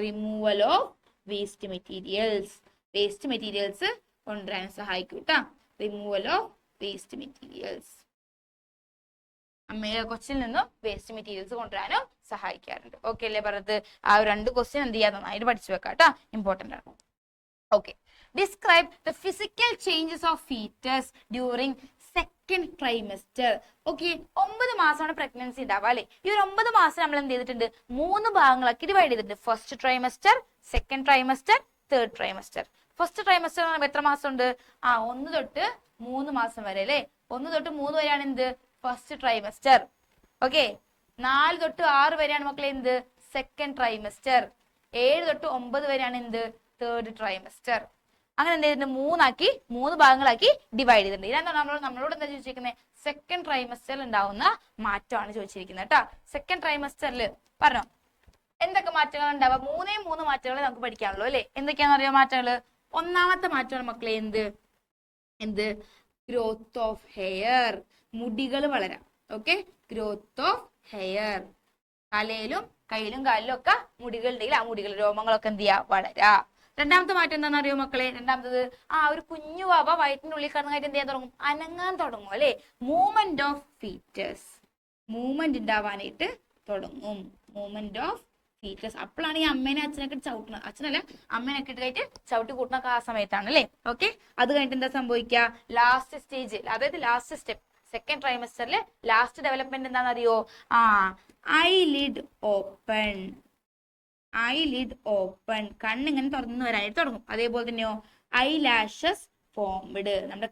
Removal of waste materials. Waste materials കൊണ്ടുവരാൻ സഹായിക്കും കേട്ടാ. Removal of waste materials. അമ്മയുടെ കൊച്ചിൽ നിന്നും വേസ്റ്റ് മെറ്റീരിയൽസ് കൊണ്ടുവരാനും സഹായിക്കാറുണ്ട്. ഓക്കെ അല്ലേ പറഞ്ഞത്? ആ 2 ക്വസ്റ്റ്യൻ എന്ത് ചെയ്യാൻ നന്നായിട്ട് പഠിച്ചു വെക്കാം കേട്ടോ. ഇമ്പോർട്ടന്റ് ആണ്. Okay, describe the physical changes of foetus during second trimester. Okay, 9 മാസമാണ് പ്രഗ്നൻസി ഉണ്ടാവുക അല്ലെ? ഈ ഒരു 9 മാസം നമ്മൾ എന്ത് ചെയ്തിട്ടുണ്ട്? 3 ഭാഗങ്ങളാക്കി ഡിവൈഡ് ചെയ്തിട്ടുണ്ട്. First trimester, second trimester, third trimester. First trimester എത്ര മാസം ഉണ്ട്? 1 തൊട്ട് 3 മാസം വരെ അല്ലെ? 1 തൊട്ട് 3 വരെയാണ് എന്ത്? First trimester. ഓക്കെ, 4 തൊട്ട് 6 വരെയാണ് മക്കളെ എന്ത് സെക്കൻഡ് ട്രൈമസ്റ്റർ. 7 തൊട്ട് 9 വരെയാണ് എന്ത് തേർഡ് ട്രൈമസ്റ്റർ. അങ്ങനെ എന്ത് ചെയ്തിട്ടുണ്ട് 3 ഭാഗങ്ങളാക്കി ഡിവൈഡ് ചെയ്തിട്ടുണ്ട്. ഇതാണ് നമ്മളോട് എന്താ ചോദിച്ചിരിക്കുന്നത്, സെക്കൻഡ് ട്രൈമസ്റ്ററിൽ ഉണ്ടാവുന്ന മാറ്റമാണ് ചോദിച്ചിരിക്കുന്നത് കേട്ടോ. സെക്കൻഡ് ട്രൈമസ്റ്ററിൽ പറഞ്ഞോ എന്തൊക്കെ മാറ്റങ്ങൾ ഉണ്ടാവുക? 3 മാറ്റങ്ങൾ നമുക്ക് പഠിക്കാനുള്ളൂ അല്ലെ. എന്തൊക്കെയാണെന്ന് അറിയാം മാറ്റങ്ങള്? ഒന്നാമത്തെ മാറ്റമാണ് മക്കളെ എന്ത് ഗ്രോത്ത് ഓഫ് ഹെയർ, മുടികൾ വളരാം. Okay, growth of hair. തലയിലും കയ്യിലും കാലിലും ഒക്കെ മുടികൾ ഉണ്ടെങ്കിൽ ആ മുടികൾ രോമങ്ങളൊക്കെ എന്ത് ചെയ്യാ വളരാ. രണ്ടാമത്തെ മാറ്റം എന്താണെന്ന് അറിയോ മക്കളെ? രണ്ടാമത്തത് ഒരു കുഞ്ഞു വാവ വയറ്റിനുള്ളിൽ കിടന്നായിട്ട് എന്ത് ചെയ്യാൻ തുടങ്ങും? അനങ്ങാൻ തുടങ്ങും അല്ലെ. മൂവ്മെന്റ് ഓഫ് ഫീറ്റസ്, മൂവ്മെന്റ് ഉണ്ടാവാനായിട്ട് തുടങ്ങും. Movement of foetus. അപ്പോഴാണ് ഈ അമ്മേനെ അച്ഛനൊക്കെ ചവിട്ടുന്നത്, അച്ഛനല്ല അമ്മേനൊക്കെ ഇട്ട് ചവിട്ടി കൂട്ടുന്നൊക്കെ ആ സമയത്താണ് അല്ലെ. ഓക്കെ, അത് കഴിഞ്ഞിട്ട് എന്താ സംഭവിക്കുക? ലാസ്റ്റ് സ്റ്റേജ്, അതായത് ലാസ്റ്റ് സ്റ്റെപ്പ് സെക്കൻഡ് ട്രൈമസ്റ്ററിലെ ലാസ്റ്റ് ഡെവലപ്മെന്റ് എന്താണെന്ന് അറിയോ? Eyelid open. ഐലിഡ് ഓപ്പൺ, കണ്ണിങ്ങനെ തുറന്നു വരാനായിട്ട് തുടങ്ങും. അതേപോലെ തന്നെയോ ഐ ലാഷസ് ഫോംഡ്, നമ്മുടെ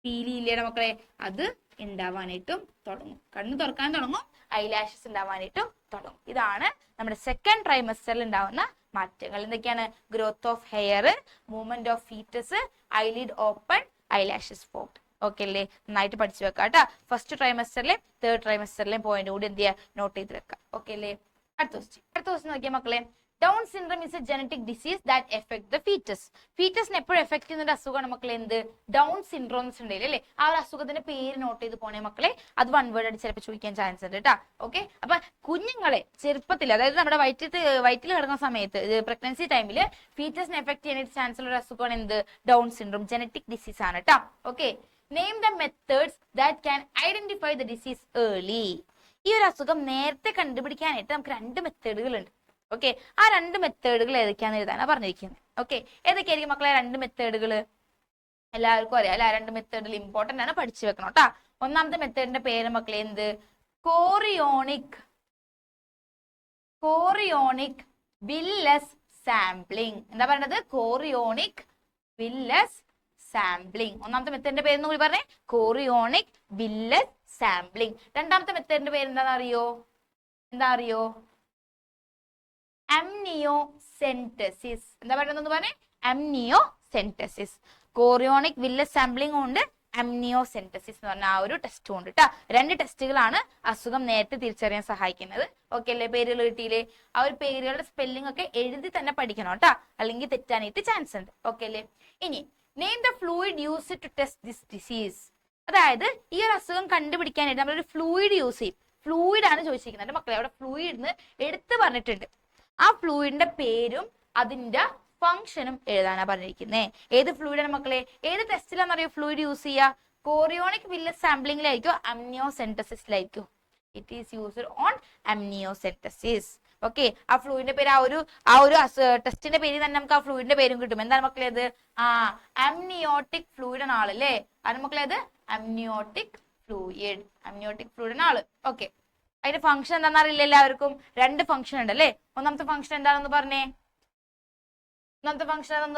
പീലിയില്ലേടെ മക്കളെ അത് ഉണ്ടാവാനായിട്ടും തുടങ്ങും. കണ്ണ് തുറക്കാൻ തുടങ്ങും, ഐ ലാഷസ് ഉണ്ടാവാനായിട്ടും തുടങ്ങും. ഇതാണ് നമ്മുടെ സെക്കൻഡ് ട്രൈമസ്റ്ററിൽ ഉണ്ടാവുന്ന മാറ്റങ്ങൾ. എന്തൊക്കെയാണ്? Growth of hair, movement of foetus, eyelid open, eyelashes formed. Okay അല്ലേ? നന്നായിട്ട് പഠിച്ചു വെക്കാം കേട്ടോ. ഫസ്റ്റ് ട്രൈമസ്റ്ററിലെയും തേർഡ് ട്രൈമസ്റ്ററിലെയും പോയിന്റ് കൂടി എന്ത് ചെയ്യുക? നോട്ട് ചെയ്ത് വെക്കാം. ഓക്കെ അല്ലേ? അടുത്ത ക്വസ്റ്റ്യൻ നോക്കിയാൽ മക്കളെ, Down syndrome is a genetic disease that affect the fetus. ഫീറ്റസിന് എപ്പോഴും എഫക്ട് ചെയ്യുന്ന ഒരു അസുഖമാണ് മക്കളെ എന്ത്? ഡൗൺ സിൻഡ്രോംസ് ഉണ്ടെങ്കിൽ അല്ലേ. ആ ഒരു അസുഖത്തിന്റെ പേര് നോട്ട് ചെയ്ത് പോണേ മക്കളെ. അത് വൺ വേർഡ് ആയിട്ട് ചിലപ്പോൾ ചോദിക്കാൻ ചാൻസ് ഉണ്ട് കേട്ടോ. ഓക്കെ, അപ്പൊ കുഞ്ഞുങ്ങളെ ചെറുപ്പത്തിൽ, അതായത് നമ്മുടെ വയറ്റിൽ കിടക്കുന്ന സമയത്ത് പ്രഗ്നൻസി ടൈമിൽ ഫീറ്റസിനെ എഫക്ട് ചെയ്യാനായിട്ട് ചാൻസ് ഉള്ള ഒരു അസുഖമാണ് എന്ത്? Down syndrome. ജനറ്റിക് ഡിസീസ് ആണ് കേട്ടോ. Okay, name the methods that can identify the disease early. ഈ ഒരു അസുഖം നേരത്തെ കണ്ടുപിടിക്കാനായിട്ട് നമുക്ക് 2 മെത്തേഡുകൾ ഉണ്ട്. ഓക്കെ, ആ 2 മെത്തേഡുകൾ ഏതൊക്കെയാണെന്ന് എഴുതാനാണ് പറഞ്ഞിരിക്കുന്നത്. ഓക്കെ, ഏതൊക്കെയായിരിക്കും മക്കളെ 2 മെത്തേഡുകൾ? എല്ലാവർക്കും അറിയാം അല്ലെ. 2 മെത്തേഡിൽ ഇമ്പോർട്ടന്റ് ആണ്, പഠിച്ചു വെക്കണം കേട്ടാ. ഒന്നാമത്തെ മെത്തേഡിന്റെ പേര് മക്കളെ എന്ത്? Chorionic villus sampling. എന്താ പറയുന്നത്? Chorionic villus sampling. ഒന്നാമത്തെ മെത്തേഡിന്റെ പേര് കൂടി പറഞ്ഞേ, കോറിയോണിക് വില്ലസ് സാമ്പിളിംഗ്. രണ്ടാമത്തെ മെത്തേഡിന്റെ പേര് എന്താ അറിയോ? അംനിയോസെന്റസിസ്. എന്താ പറയുന്നത് പറഞ്ഞേ? അംനിയോസെന്റസിസ്. കോറിയോണിക് വില്ലസ് സാമ്പിളിംഗ് ഉണ്ട്, അംനിയോസെന്റസിസ് എന്ന് പറഞ്ഞ ആ ഒരു ടെസ്റ്റും ഉണ്ട് കേട്ടോ. 2 ടെസ്റ്റുകളാണ് അസുഖം നേരത്തെ തിരിച്ചറിയാൻ സഹായിക്കുന്നത്. ഓക്കെ അല്ലേ? പേരുകൾ കിട്ടിയില്ലേ? ആ ഒരു പേരുകളുടെ സ്പെല്ലിംഗ് ഒക്കെ എഴുതി തന്നെ പഠിക്കണം കേട്ടോ, അല്ലെങ്കിൽ തെറ്റാനായിട്ട് ചാൻസ് ഉണ്ട്. ഓക്കെ അല്ലേ? ഇനി name the fluid used to test this disease. അതായത് ഈ ഒരു അസുഖം കണ്ടുപിടിക്കാനായിട്ട് നമ്മളൊരു ഫ്ലൂയിഡ് യൂസ് ചെയ്യും. ഫ്ലൂയിഡ് ആണ് ചോദിച്ചിരിക്കുന്നത് മക്കളെ. അവിടെ ഫ്ലൂയിഡ് എടുത്ത് പറഞ്ഞിട്ടുണ്ട്. ആ ഫ്ലൂയിഡിന്റെ പേരും അതിന്റെ ഫംഗ്ഷനും എഴുതാനാ പറഞ്ഞിരിക്കുന്നത്. ഏത് ഫ്ലൂയിഡാണ് മക്കളെ? ഏത് ടെസ്റ്റിലാണെന്നറിയോ ഫ്ലൂയിഡ് യൂസ് ചെയ്യുക? കോറിയോണിക് വില്ലസ് സാമ്പിളിംഗിലായിരിക്കും, അംനിയോസെന്റസിസിലായിരിക്കും. It is used on amniocentesis. Okay, ആ ഫ്ലൂയിഡിന്റെ പേര് ആ ഒരു ടെസ്റ്റിന്റെ പേര് തന്നെ നമുക്ക് ആ ഫ്ലൂയിഡിന്റെ പേരും കിട്ടും. എന്താണ് മക്കളെ അത്? അംനിയോട്ടിക് ഫ്ലൂയിഡ് ആണ് ആള് അല്ലേ. ആണ് മക്കളെ അത് അംനിയോട്ടിക് ഫ്ലൂയിഡ് ആണ് ആള്. ഓക്കെ, അതിന്റെ ഫംഗ്ഷൻ എന്താണെന്ന് അറിയില്ല എല്ലാവർക്കും. 2 ഫംഗ്ഷൻ ഉണ്ട് അല്ലേ. ഒന്നാമത്തെ ഫംഗ്ഷൻ എന്താണെന്ന്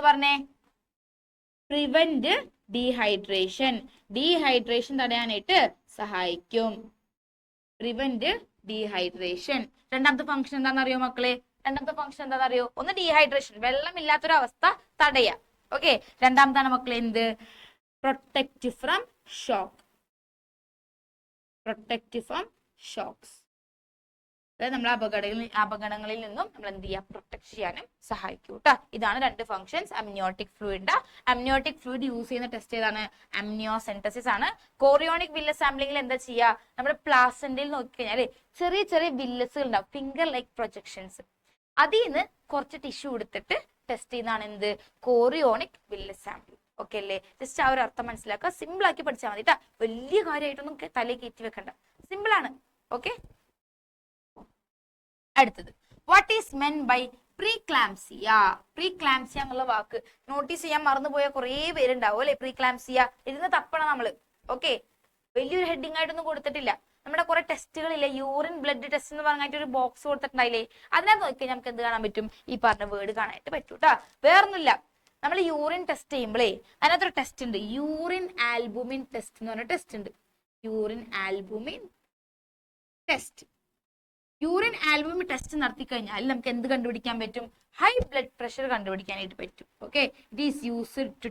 പറഞ്ഞേ? Prevent dehydration. ഡീഹൈഡ്രേഷൻ തടയാനായിട്ട് സഹായിക്കും. Prevent dehydration. രണ്ടാമത്തെ ഫംഗ്ഷൻ എന്താണെന്നറിയോ മക്കളെ? ഒന്ന് ഡീഹൈഡ്രേഷൻ, വെള്ളമില്ലാത്തൊരു അവസ്ഥ തടയാ. ഓക്കെ, രണ്ടാമതാണ് മക്കളെ എന്ത്? Protect from shocks. അതായത് നമ്മൾ അപകടങ്ങളിൽ നിന്നും നമ്മൾ എന്ത് ചെയ്യാം? പ്രൊട്ടക്ട് ചെയ്യാനും സഹായിക്കും കേട്ടോ. ഇതാണ് 2 ഫംഗ്ഷൻസ് അമ്നിയോട്ടിക് ഫ്ലൂയിഡിന്റെ. അമ്നിയോട്ടിക് ഫ്ലൂയിഡ് യൂസ് ചെയ്യുന്ന ടെസ്റ്റ് ഏതാണ്? അമ്നിയോസെന്റസിസ് ആണ്. കോറിയോണിക് വില്ലസ് സാമ്പിളിംഗിൽ എന്താ ചെയ്യുക? നമ്മുടെ പ്ലാസന്റയിൽ നോക്കിക്കഴിഞ്ഞാല് ചെറിയ ചെറിയ വില്ലസുകൾ ഉണ്ടാവും, ഫിംഗർ ലൈക്ക് പ്രൊജക്ഷൻസ്. അതിൽ നിന്ന് കുറച്ച് ടിഷ്യൂ എടുത്തിട്ട് ടെസ്റ്റ് ചെയ്യുന്നതാണ് എന്ത്? Chorionic villus sample. ഓക്കെ അല്ലേ? ജസ്റ്റ് ആ ഒരു അർത്ഥം മനസ്സിലാക്കുക, സിമ്പിൾ ആക്കി പഠിച്ചാൽ മതി കേട്ടോ. വലിയ കാര്യമായിട്ടൊന്നും തലയിൽ കയറ്റി വെക്കണ്ട, സിമ്പിൾ ആണ്. ഓക്കെ, അടുത്തത് വാട്ട് ഈസ് മെൻ ബൈ പ്രീക്ലാംസിയ. പ്രീക്ലാംസിയ എന്നുള്ള വാക്ക് നോട്ടീസ് ചെയ്യാൻ മറന്നുപോയ കുറെ പേരുണ്ടാവും അല്ലെ. പ്രീക്ലാംസിയ ഇരുന്ന് തപ്പണം നമ്മള്. ഓക്കെ, വലിയൊരു ഹെഡിങ് ആയിട്ടൊന്നും കൊടുത്തിട്ടില്ല. നമ്മുടെ കുറെ ടെസ്റ്റുകളില്ലേ, യൂറിൻ ബ്ലഡ് ടെസ്റ്റ് എന്ന് പറഞ്ഞിട്ട് ഒരു ബോക്സ് കൊടുത്തിട്ടുണ്ടായില്ലേ, അതിനകത്ത് നോക്കിയാൽ നമുക്ക് എന്ത് കാണാൻ പറ്റും? ഈ പറഞ്ഞ വേർഡ് കാണാനായിട്ട് പറ്റും കേട്ടോ. വേറൊന്നുമില്ല, നമ്മൾ യൂറിൻ ടെസ്റ്റ് ചെയ്യുമ്പോഴേ അതിനകത്തൊരു ടെസ്റ്റ് ഉണ്ട്, യൂറിൻ ആൽബുമിൻ ടെസ്റ്റ് എന്ന് പറഞ്ഞ ടെസ്റ്റ് ഉണ്ട്. Urine albumin test. Urine albumin test നടത്തി കഴിഞ്ഞാൽ നമുക്ക് എന്ത് കണ്ടുപിടിക്കാൻ പറ്റും? ഹൈ ബ്ലഡ് പ്രഷർ കണ്ടുപിടിക്കാനായിട്ട് പറ്റും. Okay, it is used to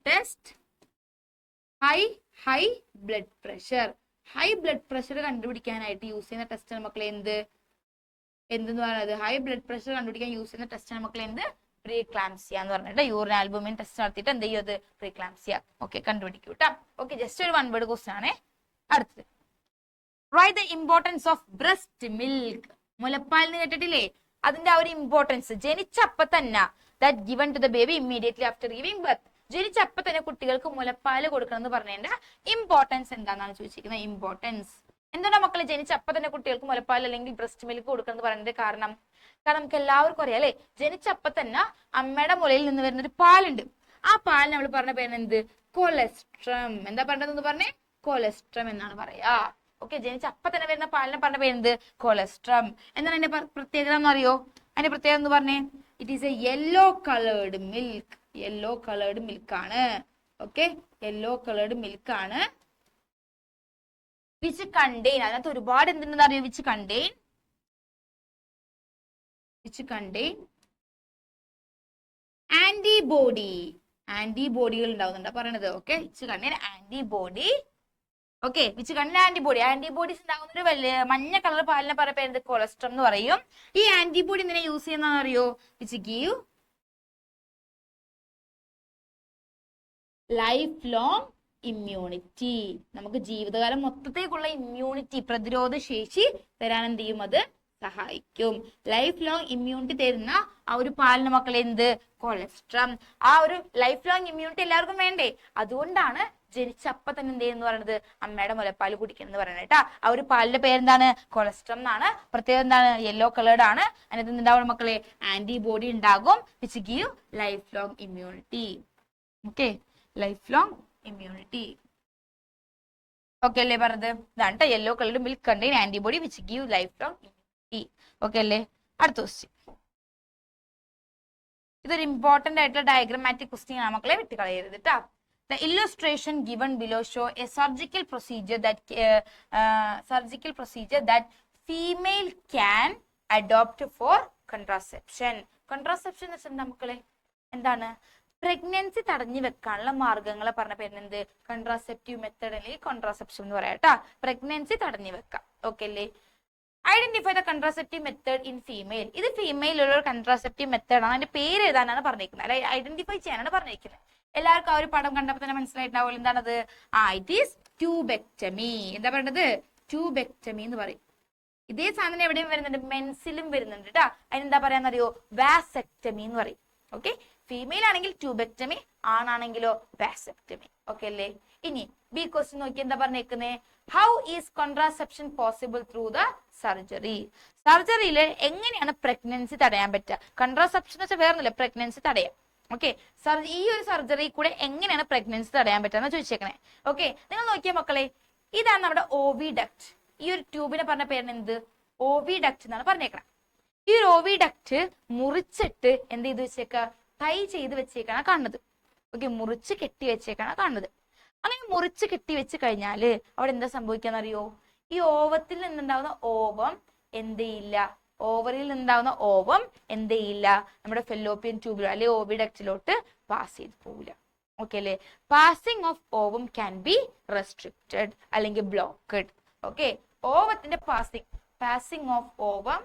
test high blood pressure. High blood pressure കണ്ടുപിടിക്കാനായിട്ട് യൂസ് ചെയ്യുന്ന ടെസ്റ്റ് മക്കളെ എന്തെന്ന് പറയുന്നത്? ഹൈ ബ്ലഡ് പ്രഷർ കണ്ടുപിടിക്കാൻ യൂസ് ചെയ്യുന്ന ടെസ്റ്റ് മക്കളെ പ്രീക്ലാംസിയ എന്ന് പറഞ്ഞിട്ട് യൂറിൻ ആൽബുമിൻ ടെസ്റ്റ് നടത്തിയിട്ട് എന്ത് ചെയ്യും? അത് പ്രീക്ലാംസിയ. ഓക്കെ, കണ്ടുപിടിക്കൂ കേട്ടോ. ഓക്കെ, ജസ്റ്റ് ഒരു 1 വേർഡ് ക്വസ്റ്റ്യൻ ആണേ. അടുത്തത്, write the importance of breast milk. മുലപ്പാൽ എന്ന് കേട്ടിട്ടില്ലേ? അതിന്റെ ആ ഒരു ഇമ്പോർട്ടൻസ് ജനിച്ചപ്പ തന്നെ, that given to the baby immediately after giving birth. ജനിച്ചപ്പ തന്നെ കുട്ടികൾക്ക് മുലപ്പാൽ കൊടുക്കണം എന്ന് പറഞ്ഞതിന്റെ ഇമ്പോർട്ടൻസ് എന്താണെന്നാണ് ചോദിച്ചിരിക്കുന്നത്. ഇമ്പോർട്ടൻസ് എന്തുകൊണ്ടാ മക്കളെ ജനിച്ചപ്പ തന്നെ കുട്ടികൾക്ക് മുലപ്പാൽ അല്ലെങ്കിൽ ബ്രസ്റ്റ് മിൽക്ക് കൊടുക്കണം എന്ന് പറയുന്നതിന്റെ കാരണം നമുക്ക് എല്ലാവർക്കും അറിയാം അല്ലെ, ജനിച്ചപ്പ തന്നെ അമ്മയുടെ മുലയിൽ നിന്ന് വരുന്ന ഒരു പാലുണ്ട്. ആ പാൽ നമ്മൾ പറഞ്ഞ പേരെന്ത്? കൊളസ്ട്രം. എന്താ പറഞ്ഞതെന്ന് പറഞ്ഞേ? കൊളസ്ട്രം എന്നാണ് പറയാ. ഓക്കെ, ജനിച്ചപ്പ തന്നെ വരുന്ന പാലിനെ പറഞ്ഞ പേരെന്ത്? കൊളസ്ട്രം. എന്താണ് അതിന്റെ പ്രത്യേകത എന്ന് അറിയോ? അതിന്റെ പ്രത്യേകത എന്ന് പറഞ്ഞേ, it is A yellow coloured milk. Yellow coloured milk ആണ്. ഓക്കെ, യെല്ലോ കളേർഡ് മിൽക്ക് ആണ്. വിച്ച് കണ്ടെയ്ൻ, അതിനകത്ത് ഒരുപാട് എന്തുണ്ടെന്ന് അറിയോ? വിച്ച് കണ്ടെയ്ൻ ആന്റിബോഡികൾ ഉണ്ടാവുന്നുണ്ട് പറയണത്. Okay, which contain antibody. Okay, which contain antibodies ഉണ്ടാകുന്ന ഒരു വലിയ മഞ്ഞ കളർ പാലിനെ പറയുന്നത് കൊളസ്ട്രം എന്ന് പറയും. ഈ ആന്റിബോഡി എന്തിനാ യൂസ് ചെയ്യുന്നതെന്ന് അറിയോ? Which give life long immunity. നമുക്ക് ജീവിതകാലം മൊത്തത്തേക്കുള്ള ഇമ്മ്യൂണിറ്റി, പ്രതിരോധ ശേഷി തരാൻ എന്ത് ചെയ്യും? അത് സഹായിക്കും. ലൈഫ് ലോങ് ഇമ്മ്യൂണിറ്റി തരുന്ന ആ ഒരു പാലിന് മക്കളെ എന്ത്? കൊളസ്ട്രം. ആ ഒരു ലൈഫ് ലോങ് ഇമ്മ്യൂണിറ്റി എല്ലാവർക്കും വേണ്ടേ? അതുകൊണ്ടാണ് ജനിച്ചപ്പ തന്നെ എന്ത് ചെയ്യുന്ന പറയുന്നത്? അമ്മയുടെ മുലപ്പാൽ കുടിക്കണം എന്ന് പറയുന്നത് കേട്ടാ. ആ ഒരു പാലിന്റെ പേരെന്താണ്? കൊളസ്ട്രം എന്നാണ്. പ്രത്യേകം എന്താണ്? യെല്ലോ കളേർഡ് ആണ്. അതിനകത്ത് എന്തുണ്ടാവും മക്കളെ? ആന്റിബോഡി ഉണ്ടാകും. Which give life long immunity. Okay, life long immunity. Okay അല്ലേ പറഞ്ഞത്? ഇതാണ് yellow coloured milk contain antibody which give life long immunity. Okay അല്ലേ? അടുത്ത ക്വസ്റ്റ്യൻ, ഇതൊരു ഇമ്പോർട്ടന്റ് ആയിട്ടുള്ള ഡയഗ്രമാറ്റിക് ക്വസ്റ്റ്യൻ ആണ് മക്കളെ, വിട്ടുകളയരുത് കേട്ടോ. The illustration given below show a surgical procedure that female can adopt for contraception. Contraception എന്ന് വെച്ചാൽ മക്കളെ എന്താണ്? പ്രഗ്നൻസി തടഞ്ഞു വെക്കാനുള്ള മാർഗങ്ങളെ പറഞ്ഞ പേരെന്ത്? കൺട്രാസെപ്റ്റീവ് മെത്തേഡ് അല്ലെങ്കിൽ കോൺട്രാസെപ്ഷൻ എന്ന് പറയാം കേട്ടാ. പ്രഗ്നൻസി തടഞ്ഞു വെക്കാം. ഓക്കെ അല്ലേ? Identify the contraceptive method in female. ഇത് ഫീമെയിലുള്ള ഒരു കൺട്രാസെപ്റ്റീവ് മെത്തേഡ് ആണ്. അതിന്റെ പേര് എഴുതാനാണ് പറഞ്ഞിരിക്കുന്നത്, അല്ലെ ഐഡന്റിഫൈ ചെയ്യാനാണ് പറഞ്ഞിരിക്കുന്നത്. എല്ലാവർക്കും ആ ഒരു പടം കണ്ടപ്പോൾ തന്നെ മനസ്സിലായിട്ടുണ്ടാവുമല്ലോ എന്താണത്? It is tubectomy. എന്താ പറയണത്? ട്യൂബെക്ടമി എന്ന് പറയും. ഇതേ സാധനം എവിടെയും വരുന്നുണ്ട്, മെൻസിലും വരുന്നുണ്ട് കേട്ടാ. അതിനെന്താ പറയാന്നറിയോ? വാസെക്ടമി എന്ന് പറയും. ഓക്കെ, ഫീമെയിൽ ആണെങ്കിൽ ട്യൂബെക്ടമി, ആണാണെങ്കിലോ വാസെക്ടമി. ഓക്കെ അല്ലേ? ഇനി ബി ക്വസ്റ്റ്യൻ നോക്കി എന്താ പറഞ്ഞേക്കുന്നേ? How is contraception possible through the surgery. സർജറിയിൽ എങ്ങനെയാണ് പ്രഗ്നൻസി തടയാൻ പറ്റുക? കോൺട്രാസെപ്ഷൻ വെച്ചാൽ വേറൊന്നുമില്ല, പ്രഗ്നൻസി തടയാം. ഓക്കെ, ഈ ഒരു സർജറി കൂടെ എങ്ങനെയാണ് പ്രഗ്നൻസി തടയാൻ പറ്റുക ചോദിച്ചേക്കണേ. ഓക്കെ, നിങ്ങൾ നോക്കിയ മക്കളെ, ഇതാണ് നമ്മുടെ ഓവിഡക്ട്. ഈ ഒരു ട്യൂബിനെ പറഞ്ഞ പേരിന് എന്ത്? ഓവിഡക്ട് എന്നാണ് പറഞ്ഞേക്കണം. ഈ ഒരു ഓവിഡക്ട് മുറിച്ചിട്ട് എന്ത് ചെയ്ത് വെച്ചേക്ക? ടൈ ചെയ്ത് വെച്ചേക്കാണ് കാണുന്നത്. ഓക്കെ, മുറിച്ച് കെട്ടി വെച്ചേക്കാണ് കാണുന്നത്. അങ്ങനെ മുറിച്ച് കെട്ടി വെച്ച് കഴിഞ്ഞാല് അവിടെ എന്താ സംഭവിക്കാന്നറിയോ? ഈ ഓവത്തിൽ നിന്നുണ്ടാവുന്ന ഓവം എന്ത് ചെയ്യില്ല? ഓവറിൽ നിന്നുണ്ടാവുന്ന ഓവം എന്ത് ചെയ്യില്ല? നമ്മുടെ ഫെല്ലോപ്പിയൻ ട്യൂബിലോ അല്ലെ ഓവിഡക്റ്റിലോട്ട് പാസ് ചെയ്ത് പോവില്ല. ഓക്കെ അല്ലേ? Passing of ovum can be restricted അല്ലെങ്കിൽ ബ്ലോക്കഡ്. ഓക്കെ, ഓവത്തിന്റെ പാസിംഗ് ഓഫ് ഓവം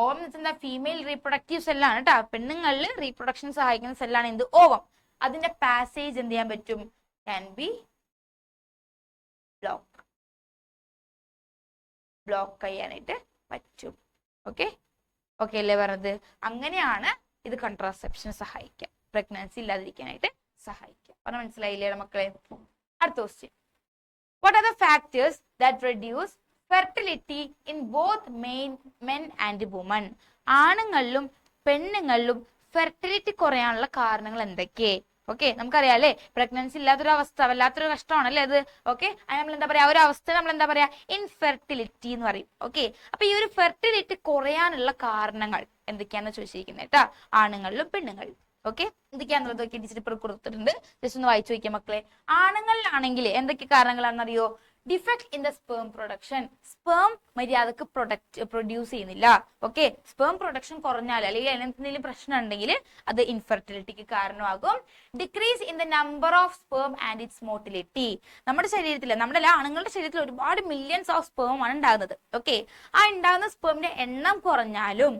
ഓവം എന്ന് വെച്ചാൽ ഫീമെയിൽ റീപ്രൊഡക്റ്റീവ് സെല്ലാണ് കേട്ടോ. പെണ്ണുങ്ങളിൽ റീപ്രൊഡക്ഷൻ സഹായിക്കുന്ന സെല്ലാണ് എന്ത്? ഓവം. അതിന്റെ പാസേജ് എന്ത് ചെയ്യാൻ പറ്റും? ക്യാൻ ബി ബ്ലോക്ക് ചെയ്യാനായിട്ട് പറ്റും. ഓക്കെ അല്ലേ പറഞ്ഞത്? അങ്ങനെയാണ് ഇത് കോൺട്രാസെപ്ഷന് സഹായിക്കുക, പ്രഗ്നൻസി ഇല്ലാതിരിക്കാനായിട്ട് സഹായിക്കുക. പറഞ്ഞ മനസ്സിലായില്ലേ മക്കളെ? അടുത്ത question, what are the factors that reduce fertility in both men and woman. ആണുങ്ങളിലും പെണ്ണുങ്ങളിലും ഫെർട്ടിലിറ്റി കുറയാനുള്ള കാരണങ്ങൾ എന്തൊക്കെ? ഓക്കെ, നമുക്കറിയാം അല്ലെ, പ്രഗ്നൻസി ഇല്ലാത്തൊരു അവസ്ഥ വല്ലാത്തൊരു കഷ്ടമാണല്ലേ അത്. ഓക്കെ, അത് നമ്മൾ എന്താ പറയാ? ഒരു അവസ്ഥ നമ്മൾ എന്താ പറയാ? ഇൻഫെർട്ടിലിറ്റി എന്ന് പറയും. ഓക്കെ, അപ്പൊ ഈ ഒരു ഫെർട്ടിലിറ്റി കുറയാനുള്ള കാരണങ്ങൾ എന്തൊക്കെയാണെന്ന് ചോദിച്ചിരിക്കുന്നത് കേട്ടാ, ആണുങ്ങളിലും പെണ്ണുങ്ങളിലും. ഓക്കെ, എന്തൊക്കെയാണെന്നുള്ളത് ഒക്കെ ടീച്ചർ ഇപ്പോൾ കൊടുത്തിട്ടുണ്ട്. ജസ്റ്റ് ഒന്ന് വായിച്ചു നോക്കിയാൽ മക്കളെ. ആണുങ്ങളിലാണെങ്കിൽ എന്തൊക്കെ കാരണങ്ങളാണെന്നറിയോ? Defect in the sperm production, sperm മര്യാദക്ക് പ്രൊഡ്യൂസ് ചെയ്യുന്നില്ല. ഓക്കെ, സ്പേം പ്രൊഡക്ഷൻ കുറഞ്ഞാൽ അല്ലെങ്കിൽ എന്തെങ്കിലും പ്രശ്നം ഉണ്ടെങ്കിൽ അത് ഇൻഫെർട്ടിലിറ്റിക്ക് കാരണമാകും. Decrease in the number of sperm and its motility, നമ്മുടെ ശരീരത്തിൽ, നമ്മുടെ എല്ലാ ആണുങ്ങളുടെ ശരീരത്തിൽ ഒരുപാട് മില്യൺസ് ഓഫ് സ്പേം ആണ് ഉണ്ടാകുന്നത്. ഓക്കെ, ആ ഉണ്ടാകുന്ന സ്പേമിന്റെ എണ്ണം കുറഞ്ഞാലും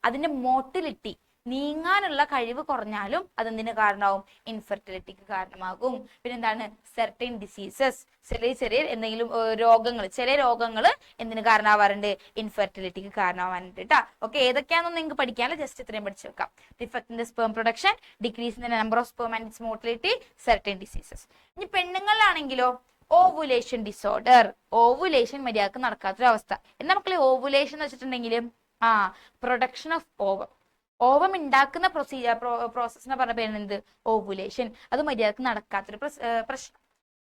അതിന്റെ മോട്ടിലിറ്റി, നീങ്ങാനുള്ള കഴിവ് കുറഞ്ഞാലും അതെന്തിന് കാരണമാവും? ഇൻഫെർട്ടിലിറ്റിക്ക് കാരണമാകും. പിന്നെ എന്താണ്? സെർട്ടൈൻ ഡിസീസസ്, ചെറിയ എന്തെങ്കിലും രോഗങ്ങൾ, ചില രോഗങ്ങൾ എന്തിന് കാരണമാവാറുണ്ട്? ഇൻഫെർട്ടിലിറ്റിക്ക് കാരണമാവാറുണ്ട് കേട്ടോ. ഓക്കെ, ഏതൊക്കെയാണെന്ന് നിങ്ങൾക്ക് പഠിക്കാനല്ല, ജസ്റ്റ് ഇത്രയും പഠിച്ചു വെക്കാം. Defect in the sperm production, decrease in the number of sperm and its motility, certain diseases. ഇനി പെണ്ണുങ്ങളിലാണെങ്കിലോ ഓവുലേഷൻ ഡിസോർഡർ, ഓവുലേഷൻ മര്യാദക്ക് നടക്കാത്തൊരവസ്ഥ. എന്താ മക്കളെ ഓവുലേഷൻ എന്ന് വെച്ചിട്ടുണ്ടെങ്കിൽ? പ്രൊഡക്ഷൻ ഓഫ് ഓവം, ഓവം ഉണ്ടാക്കുന്ന പ്രോസസ്സിനെ പറഞ്ഞ പേരെന്ത്? ഓവുലേഷൻ. അത് മര്യാദക്ക് നടക്കാത്തൊരു പ്രശ്നം.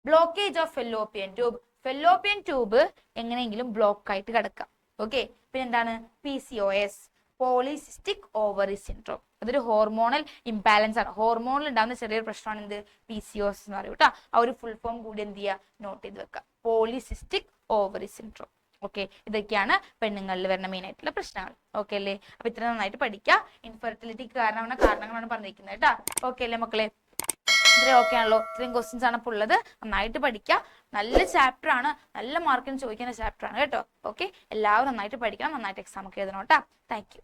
ബ്ലോക്കേജ് ഓഫ് ഫെല്ലോപ്പിയൻ ട്യൂബ്, ഫെല്ലോപ്പിയൻ ട്യൂബ് എങ്ങനെയെങ്കിലും ബ്ലോക്ക് ആയിട്ട് കിടക്കാം. ഓക്കെ, പിന്നെ എന്താണ്? PCOS, പോളിസിസ്റ്റിക് ഓവറി സിൻഡ്രോം, അതൊരു ഹോർമോണൽ ഇംബാലൻസ് ആണ്. ഹോർമോണിൽ ഉണ്ടാകുന്ന ചെറിയൊരു പ്രശ്നമാണ് എന്ത്? PCOS എന്ന് പറയും കേട്ടോ. ആ ഒരു ഫുൾ ഫോം കൂടി എന്ത് ചെയ്യുക? നോട്ട് ചെയ്ത് വെക്കുക, പോളിസിസ്റ്റിക് ഓവറി സിൻഡ്രോം. ഓക്കെ, ഇതൊക്കെയാണ് പെണ്ണുങ്ങളിൽ വരുന്ന മെയിൻ ആയിട്ടുള്ള പ്രശ്നങ്ങൾ. ഓക്കെ അല്ലേ? അപ്പൊ ഇത്ര നന്നായിട്ട് പഠിക്കുക. ഇൻഫെർട്ടിലിറ്റിക്ക് കാരണങ്ങളാണ് പറഞ്ഞിരിക്കുന്നത് കേട്ടോ. ഓക്കെ അല്ലേ മക്കളെ? ഇത്രയും ഓക്കെ ആണല്ലോ? ഇത്രയും ക്വസ്റ്റ്യൻസ് ആണ് ഇപ്പോൾ ഉള്ളത്. നന്നായിട്ട് പഠിക്കുക. നല്ല ചാപ്റ്റർ ആണ്, നല്ല മാർക്കിന് ചോദിക്കുന്ന ചാപ്റ്റർ ആണ് കേട്ടോ. ഓക്കെ, എല്ലാവരും നന്നായിട്ട് പഠിക്കണം, നന്നായിട്ട് എക്സാം ഒക്കെ എഴുതണം കേട്ടോ. Thank you.